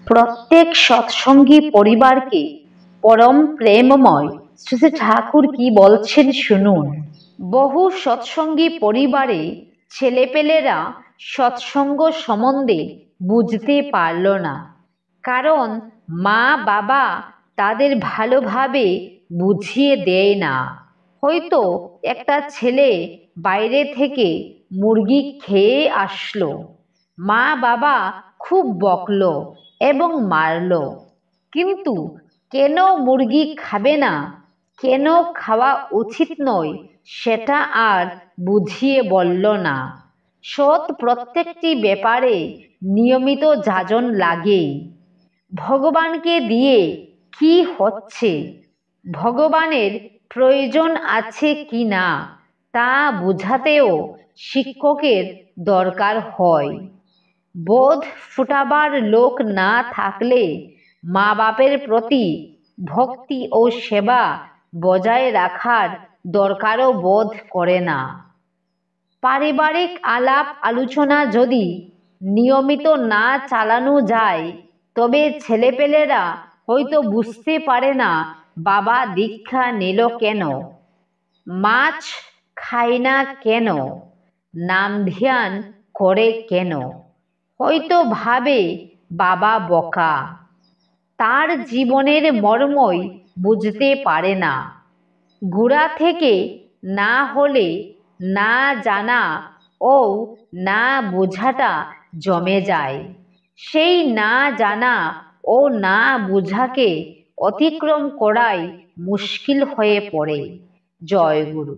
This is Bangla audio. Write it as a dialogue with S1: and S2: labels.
S1: প্রত্যেক সৎসঙ্গী পরিবারকে পরম প্রেমময় শ্রী শ্রী ঠাকুর কি বলছেন শুনুন। বহু সৎসঙ্গী পরিবারে ছেলেপেলেরা সৎসঙ্গ সম্বন্ধে বুঝতে পারল না, কারণ মা বাবা তাদের ভালোভাবে বুঝিয়ে দেয় না। হয়তো একটা ছেলে বাইরে থেকে মুরগি খেয়ে আসলো, মা বাবা খুব বকলো এবং মারলো, কিন্তু কেন মুরগি খাবে না, কেন খাওয়া উচিত নয় সেটা আর বুঝিয়ে বলল না। সৎ প্রত্যেকটি ব্যাপারে নিয়মিত যাজন লাগে। ভগবানকে দিয়ে কি হচ্ছে, ভগবানের প্রয়োজন আছে কি না তা বুঝাতেও শিক্ষকের দরকার হয়। বোধ ফুটাবার লোক না থাকলে মা বাপের প্রতি ভক্তি ও সেবা বজায় রাখার দরকারও বোধ করে না। পারিবারিক আলাপ আলোচনা যদি নিয়মিত না চালানো যায়, তবে ছেলেপেলেরা হয়তো বুঝতে পারে না বাবা দীক্ষা নিল কেন, মাছ খায় না কেন, নাম ধ্যান করে কেন। হয়তো ভাবে বাবা বোকা, তার জীবনের মর্মই বুঝতে পারে না। গোড়া থেকে না হলে না জানা ও না বোঝাটা জমে যায়। সেই না জানা ও না বোঝাকে অতিক্রম করাই মুশকিল হয়ে পড়ে। জয় গুরু।